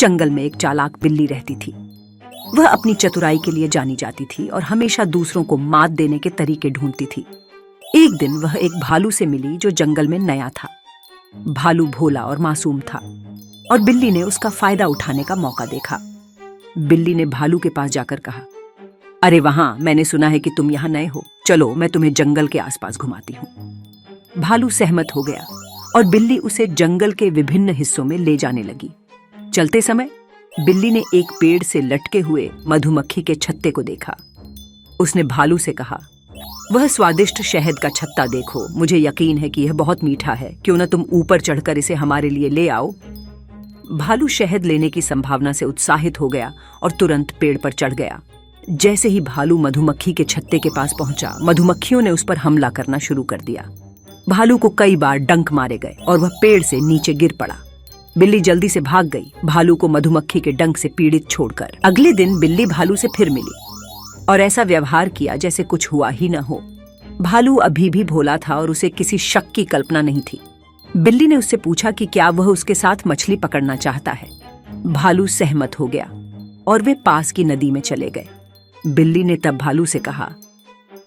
जंगल में एक चालाक बिल्ली रहती थी। वह अपनी चतुराई के लिए जानी जाती थी और हमेशा दूसरों को मात देने के तरीके ढूंढती थी। एक दिन वह एक भालू से मिली जो जंगल में नया था। भालू भोला और मासूम था और बिल्ली ने उसका फायदा उठाने का मौका देखा। बिल्ली ने भालू के पास जाकर कहा, अरे वहां, मैंने सुना है कि तुम यहाँ नए हो, चलो मैं तुम्हें जंगल के आसपास घुमाती हूँ। भालू सहमत हो गया और बिल्ली उसे जंगल के विभिन्न हिस्सों में ले जाने लगी। चलते समय बिल्ली ने एक पेड़ से लटके हुए मधुमक्खी के छत्ते को देखा। उसने भालू से कहा, वह स्वादिष्ट शहद का छत्ता देखो, मुझे यकीन है कि यह बहुत मीठा है, क्यों न तुम ऊपर चढ़कर इसे हमारे लिए ले आओ। भालू शहद लेने की संभावना से उत्साहित हो गया और तुरंत पेड़ पर चढ़ गया। जैसे ही भालू मधुमक्खी के छत्ते के पास पहुंचा, मधुमक्खियों ने उस पर हमला करना शुरू कर दिया। भालू को कई बार डंक मारे गए और वह पेड़ से नीचे गिर पड़ा। बिल्ली जल्दी से भाग गई, भालू को मधुमक्खी के डंक से पीड़ित छोड़कर। अगले दिन बिल्ली भालू से फिर मिली और ऐसा व्यवहार किया जैसे कुछ हुआ ही न हो। भालू अभी भी भोला था और उसे किसी शक की कल्पना नहीं थी। बिल्ली ने उससे पूछा कि क्या वह उसके साथ मछली पकड़ना चाहता है। भालू सहमत हो गया और वे पास की नदी में चले गए। बिल्ली ने तब भालू से कहा,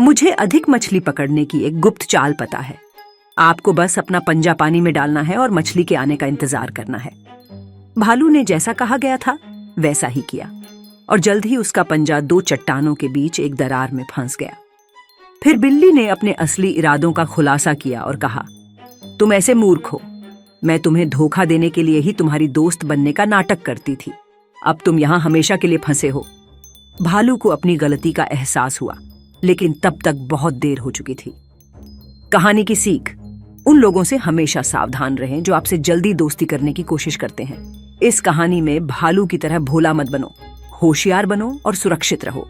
मुझे अधिक मछली पकड़ने की एक गुप्त चाल पता है। आपको बस अपना पंजा पानी में डालना है और मछली के आने का इंतजार करना है। भालू ने जैसा कहा गया था वैसा ही किया और जल्द ही उसका पंजा दो चट्टानों के बीच एक दरार में फंस गया। फिर बिल्ली ने अपने असली इरादों का खुलासा किया और कहा, तुम ऐसे मूर्ख हो, मैं तुम्हें धोखा देने के लिए ही तुम्हारी दोस्त बनने का नाटक करती थी। अब तुम यहां हमेशा के लिए फंसे हो। भालू को अपनी गलती का एहसास हुआ, लेकिन तब तक बहुत देर हो चुकी थी। कहानी की सीख, उन लोगों से हमेशा सावधान रहें जो आपसे जल्दी दोस्ती करने की कोशिश करते हैं। इस कहानी में भालू की तरह भोला मत बनो, होशियार बनो और सुरक्षित रहो।